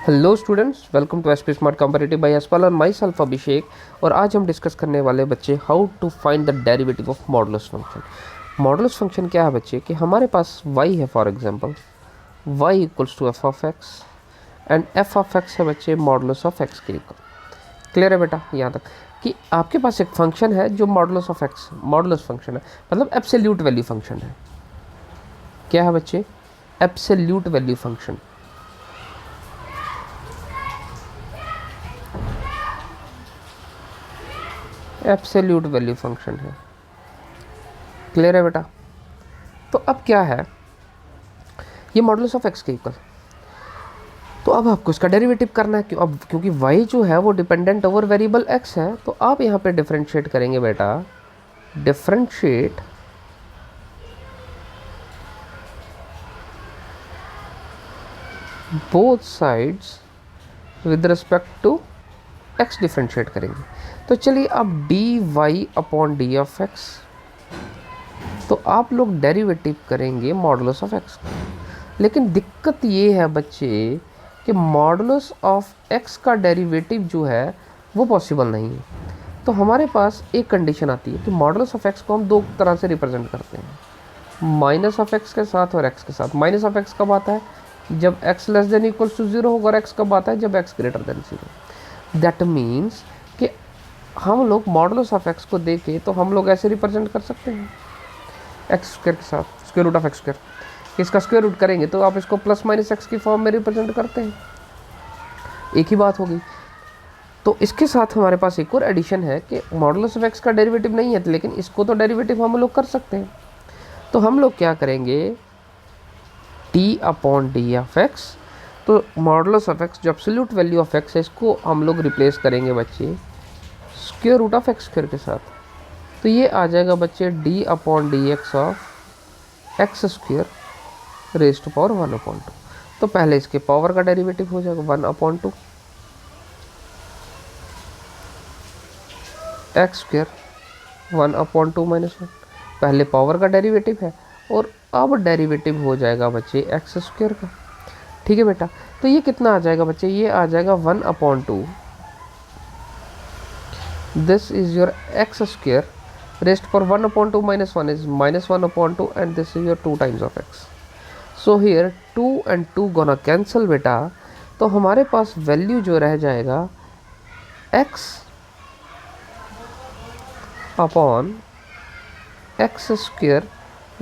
Hello students, welcome to SP smart competitive by एसपाल और my self अभिषेक। और आज हम डिस्कस करने वाले बच्चे how to find the derivative of modulus function. Modulus function क्या है बच्चे कि हमारे पास y है, for example y equals to f of x and f of x है बच्चे मॉडुलस ऑफ एक्स के इक्वल। क्लियर है बेटा यहाँ तक कि आपके पास एक फंक्शन है जो modulus of x modulus function है, मतलब एब्सोल्यूट वैल्यू फंक्शन है। क्या है बच्चे? Absolute value function. Absolute value function है। क्लियर है बेटा? तो अब क्या है, ये मॉडुलस ऑफ एक्स के इक्वल। तो अब आपको इसका डेरिवेटिव करना है क्योंकि y जो है वो डिपेंडेंट ओवर वेरिएबल x है। तो आप यहाँ पे डिफरेंशिएट करेंगे बेटा, differentiate both sides with respect to x differentiate करेंगे। तो चलिए अब d y upon d of x, तो आप लोग डेरिवेटिव करेंगे मॉडुलस ऑफ एक्स का। लेकिन दिक्कत ये है बच्चे कि मॉडुलस ऑफ एक्स का डेरिवेटिव जो है वो पॉसिबल नहीं है। तो हमारे पास एक कंडीशन आती है कि मॉडुलस ऑफ एक्स को हम दो तरह से रिप्रेजेंट करते हैं, माइनस ऑफ एक्स के साथ और एक्स के साथ। माइनस ऑफ एक्स कब आता है? जब x less than equals to zero होगा। और एक्स कब आता है? जब x greater than zero. That means कि हम लोग मॉडुलस ऑफ एक्स को देके तो हम लोग ऐसे रिप्रेजेंट कर सकते हैं एक्स स्क्वायर के साथ, square root of x square. इसका स्क्वायर रूट करेंगे तो आप इसको प्लस माइनस एक्स की फॉर्म में रिप्रेजेंट करते हैं। एक ही बात होगी। तो इसके साथ हमारे पास एक और एडिशन है कि मॉडुलस ऑफ एक्स का डेरिवेटिव नहीं है, लेकिन इसको तो डेरिवेटिव हम लोग कर सकते हैं। तो हम लोग क्या करेंगे, t upon d of x. तो मॉडुलस ऑफ एक्स जो एब्सोल्यूट वैल्यू ऑफ एक्स है, इसको हम लोग रिप्लेस करेंगे बच्चे square root of x square के साथ। तो ये आ जाएगा बच्चे d upon d x of x square raise to power 1/2। तो पहले इसके पावर का डेरिवेटिव हो जाएगा 1/2 एक्स स्क्वायर 1/2 -1। पहले पावर का डेरिवेटिव है और अब डेरिवेटिव हो जाएगा बच्चे एक्स स्क्वायर का। ठीक है बेटा? तो ये कितना आ जाएगा बच्चे? ये आ जाएगा 1/2 this is your x square rest पर 1/2 -1 is -1/2 and this is your 2 times of x. So here 2 and 2 gonna cancel बेटा। तो हमारे पास वैल्यू जो रह जाएगा x upon x square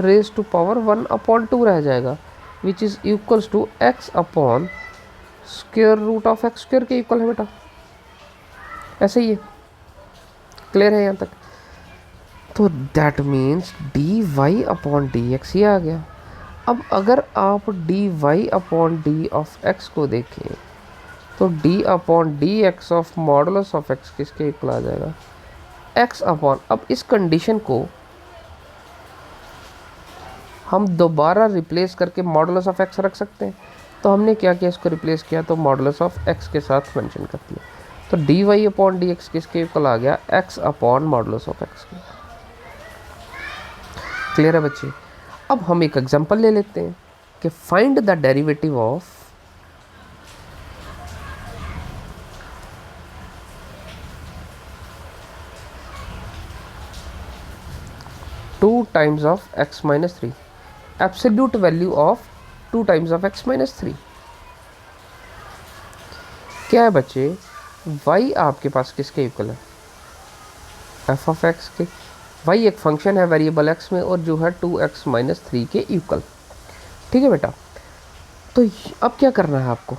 raise to power 1/2 रह जाएगा, which is equals to x upon square root of x square के equal है बेटा। ऐसे ही है। क्लियर है यहाँ तक? तो that means d y upon d x ये आ गया। अब अगर आप d y upon d of x को देखें तो d upon d x of modulus of x किसके इक्वल आ जाएगा? X upon. अब इस कंडीशन को हम दोबारा रिप्लेस करके मॉडुलस ऑफ एक्स रख सकते हैं। तो हमने क्या किया, इसको रिप्लेस किया तो मॉडुलस ऑफ एक्स के साथ मेंशन कर दिया। तो d y upon d x किसके इक्वल आ गया? X upon modulus of x के। क्लियर है बच्चे? अब हम एक एग्जांपल ले लेते हैं कि find the derivative of two times of x minus 3, absolute value of 2 times of x minus 3। क्या है बच्चे? y आपके पास किसके इक्वल है? एफ ऑफ एक्स के। y एक फंक्शन है वेरिएबल x में और जो है 2x माइनस 3 के इक्वल। ठीक है बेटा? तो अब क्या करना है आपको?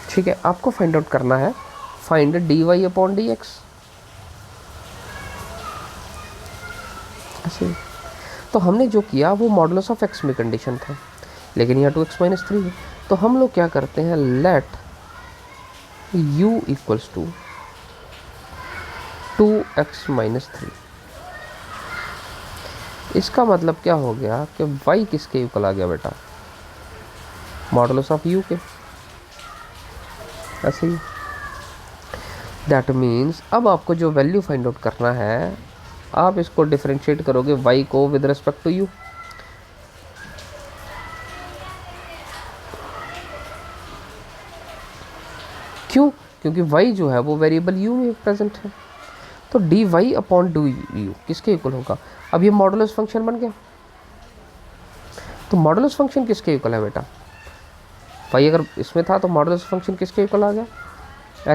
ठीक है, आपको फाइंड आउट करना है, find d y upon d x. ऐसे तो हमने जो किया वो मॉडुलस ऑफ एक्स में कंडीशन था, लेकिन यहाँ 2x माइनस 3 है। तो हम लोग क्या करते हैं, let u equals to 2x minus 3। इसका मतलब क्या हो गया कि y किसके इक्वल आ गया बेटा? मॉडुलस ऑफ u के। ऐसे ही दैट मीन्स अब आपको जो वैल्यू फाइंड आउट करना है, आप इसको डिफरेंशिएट करोगे y को विद रिस्पेक्ट टू u। क्यों? क्योंकि y जो है वो वेरिएबल u में प्रेजेंट है। तो d y upon d u किसके इक्वल होगा? अब ये मॉडुलस फंक्शन बन गया। तो मॉडुलस फंक्शन किसके इक्वल है बेटा? y अगर इसमें था तो मॉडुलस फंक्शन किसके इक्वल आ गया?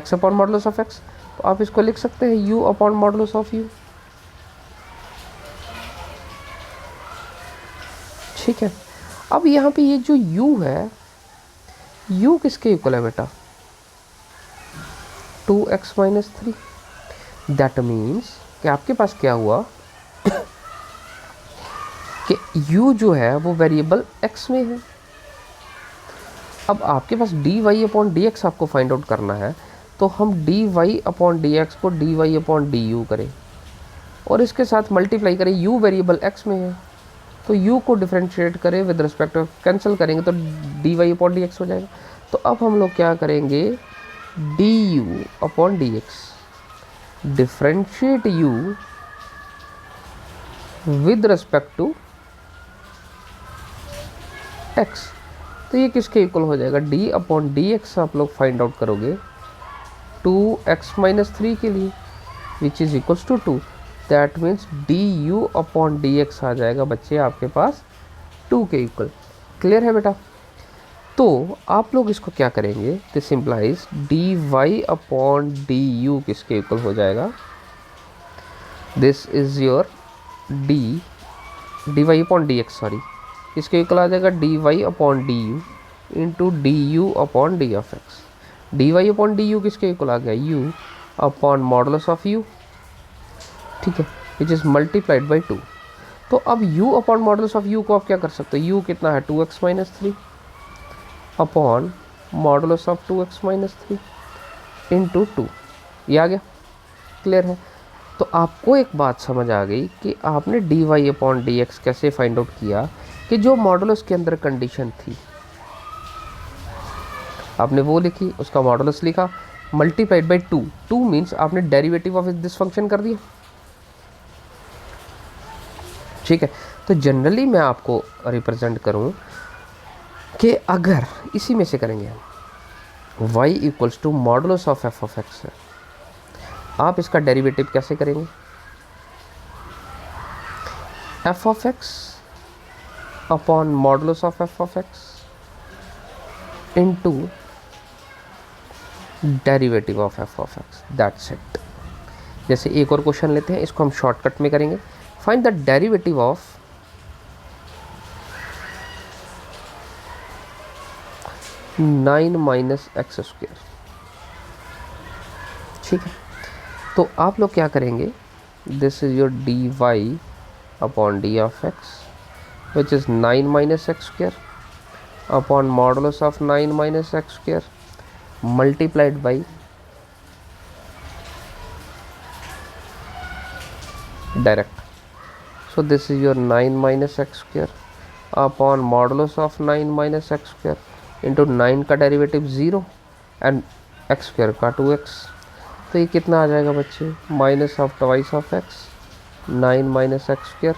x upon modulus of x। तो आप इसको लिख सकते हैं u upon modulus of u। ठीक है। अब यहाँ पे ये जो u है, u किसके इक्वल है बेटा? 2x minus 3। दैट मीन्स कि आपके पास क्या हुआ कि u जो है वो वेरिएबल x में है। अब आपके पास d y upon d x आपको फाइंड आउट करना है, तो हम d y upon d x को d y upon d u करें और इसके साथ मल्टीप्लाई करें। u वेरिएबल x में है तो u को डिफरेंशिएट करें विद रिस्पेक्ट ऑफ, कैंसिल करेंगे तो d y upon d x हो जाएगा। तो अब हम लोग क्या करेंगे? D u upon d x, differentiate u with respect to x। तो ये किसके इक्वल हो जाएगा? d अपॉन डी एक्स आप लोग फाइंड आउट करोगे 2x माइनस 3 के लिए, which is equals to 2। That means d u upon d x आ जाएगा बच्चे आपके पास 2 के इक्वल। क्लियर है बेटा? तो आप लोग इसको क्या करेंगे? This simplify d y upon d u किसके इक्वल हो जाएगा? This is your d y upon d x, sorry, इसके इक्वल आ जाएगा d y upon d u into d u upon d of x. D y upon d u किसके equal आ गया? U upon modulus of u, ठीक है, which is multiplied by 2। तो अब u upon modulus of u को आप क्या कर सकते हो? u कितना है? 2x minus 3 upon modulus of 2x minus 3 into 2। ये आ गया। क्लियर है? तो आपको एक बात समझ आ गई कि आपने d y upon d x कैसे फाइंड आउट किया कि जो मॉडुलस के अंदर कंडीशन थी आपने वो लिखी, उसका मॉडुलस लिखा, मल्टीप्लाइड बाई 2। 2 मीन्स आपने डेरिवेटिव ऑफ दिस फंक्शन कर दिया। ठीक है। तो जनरली मैं आपको रिप्रेजेंट करूं कि अगर इसी में से करेंगे y equals to modulus of f of x है, आप इसका डेरिवेटिव कैसे करेंगे? F of x upon modulus of f of x into derivative of f of x, that's it. जैसे एक और क्वेश्चन लेते हैं, इसको हम शॉर्टकट में करेंगे। Find the derivative of nine minus x square. ठीक है। तो आप लोग क्या करेंगे? This is your d y upon d of x which is 9 minus x square upon modulus of 9 minus x square multiplied by direct. So this is your 9 minus x square upon modulus of 9 minus x square into 9 का derivative 0 and x square का 2x। तो ये कितना आ जाएगा बच्चे? Minus of twice of x 9 minus x square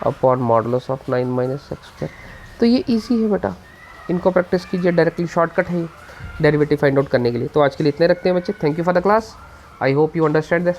upon modulus of 9 minus x square. तो ये easy है बेटा, इनको प्रैक्टिस कीजिए, डायरेक्टली शॉर्टकट है डेरिवेटिव फाइंड आउट करने के लिए। तो आज के लिए इतने रखते हैं बच्चे। Thank you for the class, I hope you understand this.